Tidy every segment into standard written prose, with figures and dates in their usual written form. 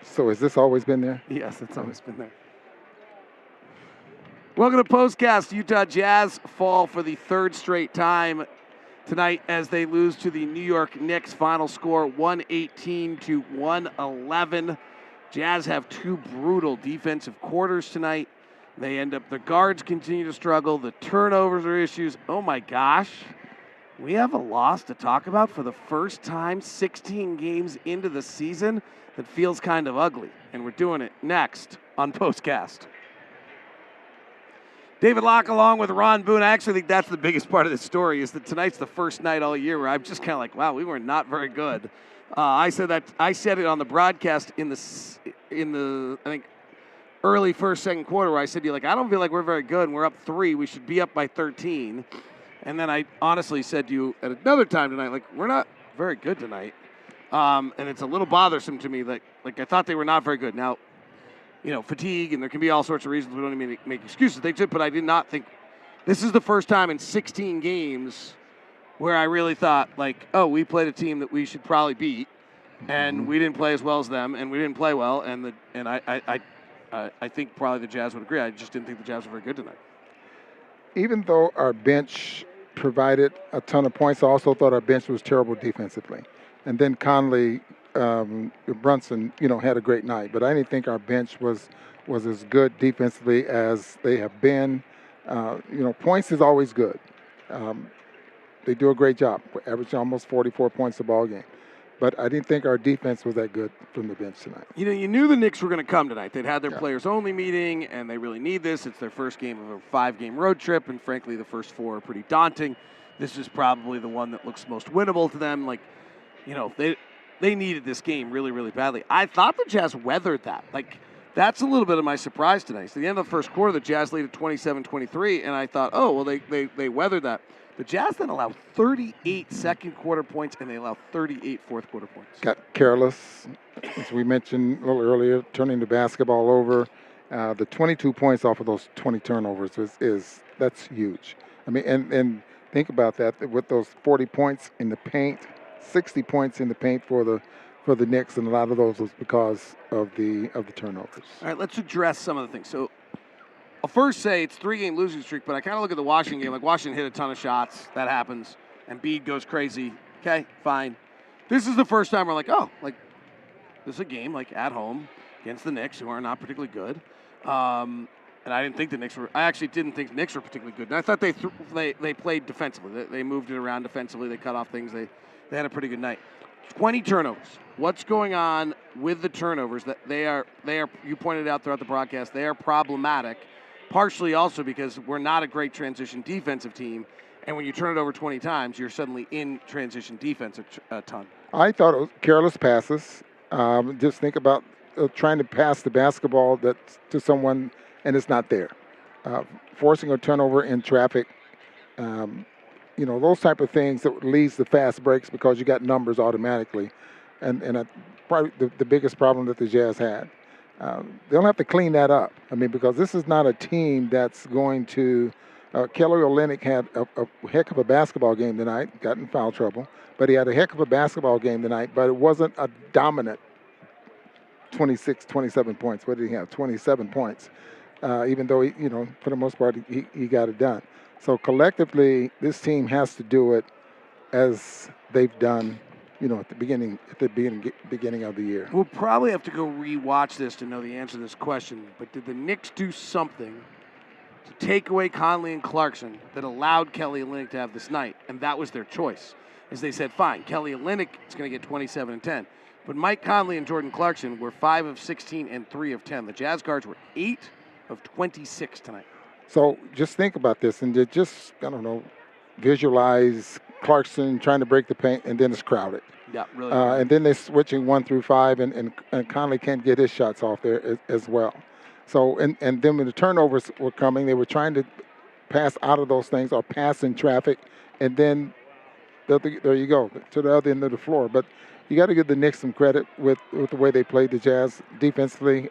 So has this always been there? Yes, it's always been there. Welcome to POSTCAST. Utah Jazz fall for the third straight time tonight as they lose to the New York Knicks. Final score 118-111. Jazz have two brutal defensive quarters tonight. The guards continue to struggle. The turnovers are issues. Oh my gosh. We have a loss to talk about for the first time 16 games into the season that feels kind of ugly. And we're doing it next on POSTCAST. David Locke along with Ron Boone. I actually think that's the biggest part of the story is that tonight's the first night all year where I'm just kind of like, wow, we were not very good. I said it on the broadcast in the I think early second quarter where I said to you, like, I don't feel like we're very good and we're up 3. We should be up by 13. And then I honestly said to you at another time tonight, like, we're not very good tonight. And it's a little bothersome to me that, like, I thought they were not very good. Now, fatigue, and there can be all sorts of reasons. We don't even make excuses. But I did not think this is the first time in 16 games where I really thought, like, oh, we played a team that we should probably beat, and we didn't play as well as them, and we didn't play well, and I think probably the Jazz would agree. I just didn't think the Jazz were very good tonight. Even though our bench provided a ton of points, I also thought our bench was terrible defensively. And then Conley, Brunson, had a great night. But I didn't think our bench was as good defensively as they have been. Points is always good. They do a great job. We average almost 44 points a ball game. But I didn't think our defense was that good from the bench tonight. You knew the Knicks were going to come tonight. They'd had their players-only meeting, and they really need this. It's their first game of a 5-game road trip, and frankly, the first 4 are pretty daunting. This is probably the one that looks most winnable to them. Like, they needed this game really, really badly. I thought the Jazz weathered that. Like, that's a little bit of my surprise tonight. So at the end of the first quarter, the Jazz lead at 27-23, and I thought, oh, well, they weathered that. The Jazz then allowed 38 second-quarter points, and they allowed 38 fourth-quarter points. Got careless, as we mentioned a little earlier, turning the basketball over. The 22 points off of those 20 turnovers that's huge. I mean, and think about that with those 40 points in the paint, 60 points in the paint for the Knicks, and a lot of those was because of the turnovers. All right, let's address some of the things. So I'll first say it's 3-game losing streak, but I kind of look at the Washington game. Like, Washington hit a ton of shots. That happens. Embiid goes crazy. Okay, fine. This is the first time we're like, oh, like, this is a game, like, at home against the Knicks, who are not particularly good. And I didn't think the Knicks were – I actually didn't think the Knicks were particularly good. And I thought they played defensively. They moved it around defensively. They cut off things. They had a pretty good night. 20 turnovers. What's going on with the turnovers? That they are. You pointed out throughout the broadcast, they are problematic. Partially also because we're not a great transition defensive team, and when you turn it over 20 times, you're suddenly in transition defense a ton. I thought it was careless passes. Just think about trying to pass the basketball to someone and it's not there. Forcing a turnover in traffic, those type of things that leads to fast breaks because you got numbers automatically, and probably the biggest problem that the Jazz had. They'll have to clean that up. I mean, because this is not a team that's going to Kelly Olynyk had a heck of a basketball game tonight, got in foul trouble, but he had a heck of a basketball game tonight, but it wasn't a dominant 26, 27 points. What did he have? 27 points, even though, for the most part, he got it done. So collectively, this team has to do it as they've done at the beginning of the year. We'll probably have to go rewatch this to know the answer to this question, but did the Knicks do something to take away Conley and Clarkson that allowed Kelly Olynyk to have this night? And that was their choice, as they said, fine, Kelly Olynyk is going to get 27 and 10. But Mike Conley and Jordan Clarkson were 5 of 16 and 3 of 10. The Jazz guards were 8 of 26 tonight. So just think about this and just, visualize Clarkson trying to break the paint, and then it's crowded. Yeah, really. And then they're switching 1 through 5, and Conley can't get his shots off there as well. So, and then when the turnovers were coming, they were trying to pass out of those things or pass in traffic, and then there you go, to the other end of the floor. But you got to give the Knicks some credit with the way they played the Jazz defensively,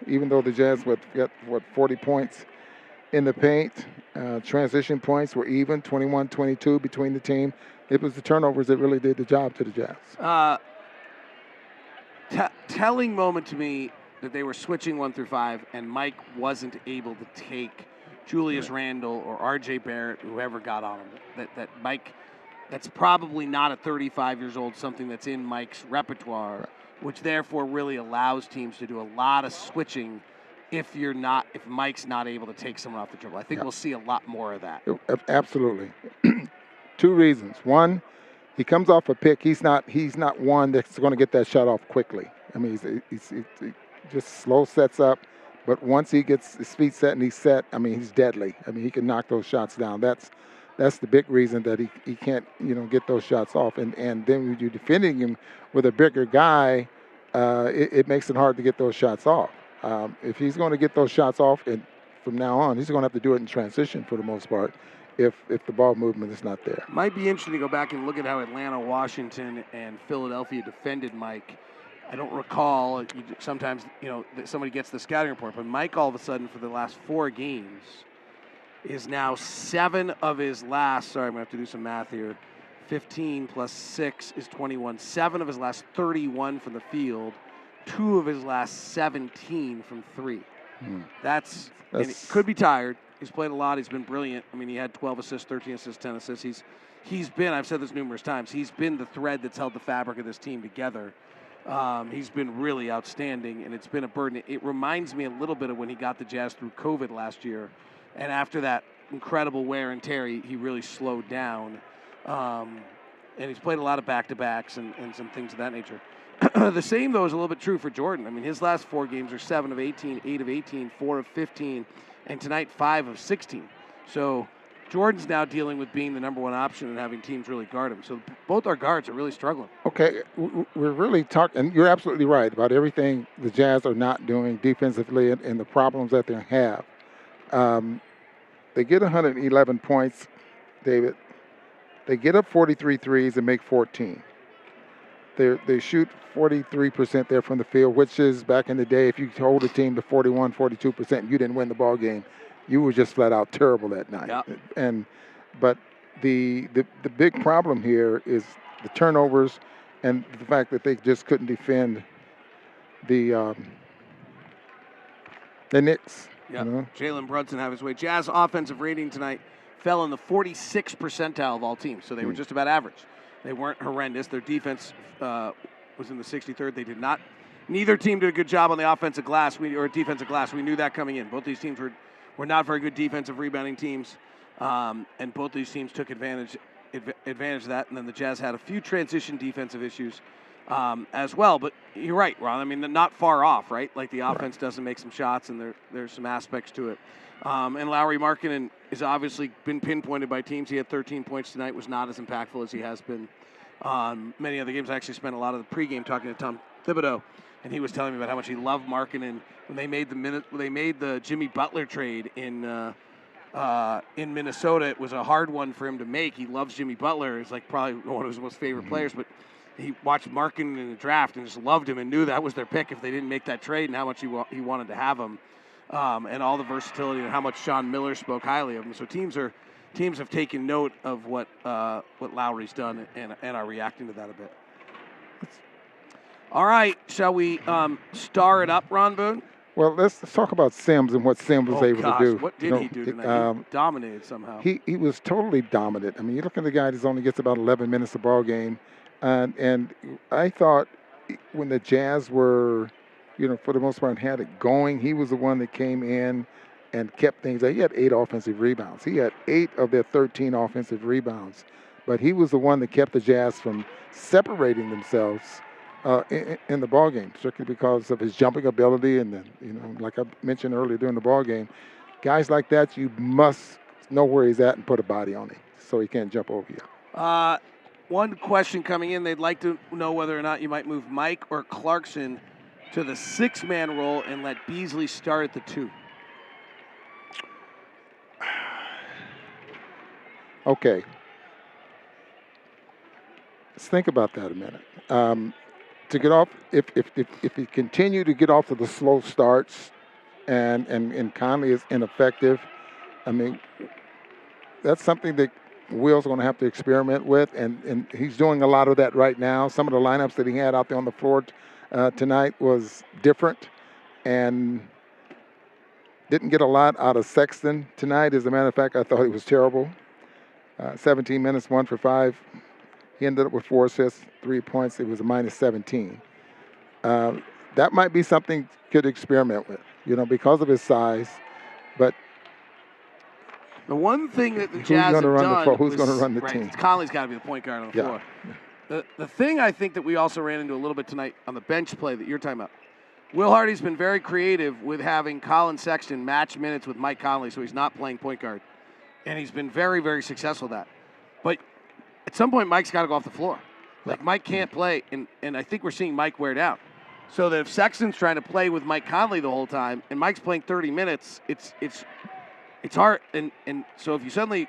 even though the Jazz got 40 points in the paint. Transition points were even, 21-22 between the team. It was the turnovers that really did the job to the Jazz. telling moment to me that they were switching 1 through 5, and Mike wasn't able to take Julius Randle or R.J. Barrett, whoever got on him. That Mike, that's probably not at 35 years old, something that's in Mike's repertoire, which therefore really allows teams to do a lot of switching if Mike's not able to take someone off the dribble. I think we'll see a lot more of that. Absolutely. 2 reasons. One, he comes off a pick. He's not one that's going to get that shot off quickly. I mean, he just slow sets up, but once he gets his feet set and he's set, I mean, he's deadly. I mean, he can knock those shots down. That's the big reason that he can't, get those shots off. And then when you're defending him with a bigger guy, it makes it hard to get those shots off. If he's going to get those shots off, and from now on, he's going to have to do it in transition for the most part if the ball movement is not there. Might be interesting to go back and look at how Atlanta, Washington, and Philadelphia defended Mike. I don't recall. Sometimes, somebody gets the scouting report, but Mike all of a sudden for the last 4 games is now 7 of his last, sorry, I'm going to have to do some math here, 15 plus 6 is 21. 7 of his last 31 from the field, 2 of his last 17 from 3. That's and he could be tired. He's played a lot. He's been brilliant. I mean, he had 12 assists, 13 assists, 10 assists. He's been, I've said this numerous times, he's been the thread that's held the fabric of this team together. He's been really outstanding, and it's been a burden. It reminds me a little bit of when he got the Jazz through COVID last year, and after that incredible wear and tear, he really slowed down. And he's played a lot of back-to-backs and some things of that nature. The same, though, is a little bit true for Jordan. I mean, his last 4 games are 7 of 18, 8 of 18, 4 of 15, and tonight 5 of 16. So Jordan's now dealing with being the number 1 option and having teams really guard him. So both our guards are really struggling. Okay, we're really talking, and you're absolutely right about everything the Jazz are not doing defensively and the problems that they have. They get 111 points, David. They get up 43 threes and make 14. They shoot 43% there from the field, which is back in the day, if you hold a team to 41, 42% and you didn't win the ball game, you were just flat out terrible that night. Yep. But the big problem here is the turnovers and the fact that they just couldn't defend the Knicks. Yeah, Jalen Brunson have his way. Jazz offensive rating tonight fell in the 46th percentile of all teams, so they were just about average. They weren't horrendous. Their defense was in the 63rd. They did not. Neither team did a good job on the offensive glass or defensive glass. We knew that coming in. Both these teams were not very good defensive rebounding teams, and both these teams took advantage of that. And then the Jazz had a few transition defensive issues as well. But you're right, Ron. I mean, they're not far off, right? Like the offense doesn't make some shots, and there's some aspects to it. And Lauri Markkanen has obviously been pinpointed by teams. He had 13 points tonight, was not as impactful as he has been on many other games. I actually spent a lot of the pregame talking to Tom Thibodeau, and he was telling me about how much he loved Markkanen when they made the Jimmy Butler trade in Minnesota. It was a hard one for him to make. He loves Jimmy Butler. He's like probably one of his most favorite players, but he watched Markkanen in the draft and just loved him and knew that was their pick if they didn't make that trade, and how much he wanted to have him. And all the versatility and how much Sean Miller spoke highly of him. So teams have taken note of what Lowry's done and are reacting to that a bit. All right, shall we star it up, Ron Boone? Well, let's talk about Sims and what Sims was able to do. What did he do tonight? He dominated somehow. He was totally dominant. I mean, you look at the guy that only gets about 11 minutes a ball game, and I thought when the Jazz were, for the most part, had it going, he was the one that came in and kept things. He had 8 offensive rebounds. He had 8 of their 13 offensive rebounds, but he was the one that kept the Jazz from separating themselves in the ball game, strictly because of his jumping ability. And then, like I mentioned earlier during the ball game, guys like that, you must know where he's at and put a body on him so he can't jump over you. One question coming in, they'd like to know whether or not you might move Mike or Clarkson to the 6-man role and let Beasley start at the 2. Okay. Let's think about that a minute. To get off, if he continue to get off to the slow starts and Conley is ineffective, I mean, that's something that Will's going to have to experiment with, and he's doing a lot of that right now. Some of the lineups that he had out there on the floor tonight was different and didn't get a lot out of Sexton tonight. As a matter of fact, I thought he was terrible. 17 minutes, 1 for 5. He ended up with 4 assists, 3 points. It was a minus 17. That might be something could experiment with, because of his size. But the one thing that the who's Jazz going to have run done the Who's going to run the right, team? Conley's got to be the point guard on the floor. The thing I think that we also ran into a little bit tonight on the bench play that you're talking about, Will Hardy's been very creative with having Colin Sexton match minutes with Mike Conley, so he's not playing point guard. And he's been very, very successful at that. But at some point, Mike's got to go off the floor. Like, Mike can't play, and I think we're seeing Mike wear down. So that if Sexton's trying to play with Mike Conley the whole time, and Mike's playing 30 minutes, it's hard. And so if you suddenly,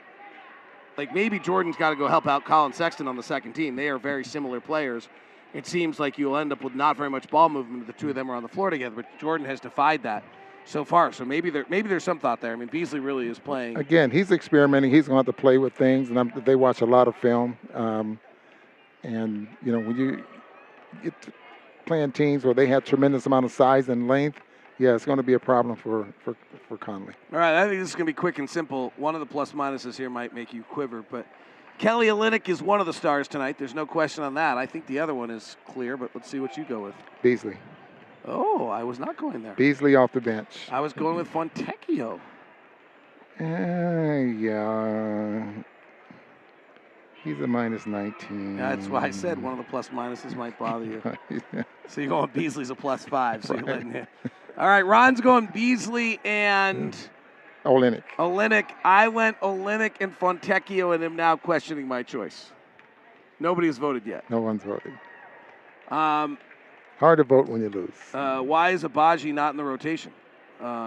like, maybe Jordan's got to go help out Colin Sexton on the second team. They are very similar players. It seems like you'll end up with not very much ball movement if the two of them are on the floor together, but Jordan has defied that so far. So maybe there's some thought there. I mean, Beasley really is playing. Again, he's experimenting. He's going to have to play with things, and they watch a lot of film. And, when you get playing teams where they have tremendous amount of size and length, yeah, it's going to be a problem for Conley. All right, I think this is going to be quick and simple. One of the plus minuses here might make you quiver, but Kelly Olynyk is one of the stars tonight. There's no question on that. I think the other one is clear, but let's see what you go with. Beasley. Oh, I was not going there. Beasley off the bench. I was going with Fontecchio. Yeah. He's a minus 19. That's why I said one of the plus minuses might bother you. So you're going Beasley's a plus 5. So you're letting it. All right, Ron's going Beasley and Olynyk. I went Olynyk and Fontecchio, and am now questioning my choice. Nobody has voted yet. No one's voted. Hard to vote when you lose. Why is Abaji not in the rotation?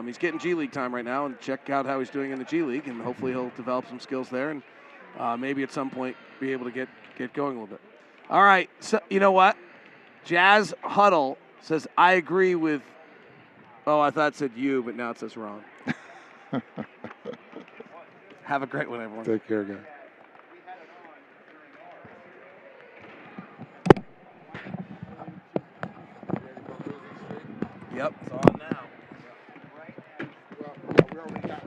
He's getting G League time right now, and check out how he's doing in the G League, and hopefully he'll develop some skills there, and maybe at some point be able to get going a little bit. All right, so you know what? Jazz Huddle says, I agree with, I thought it said you, but now it says Ron. Have a great one, everyone. Take care, guys. Yep, it's on now. Well, we already got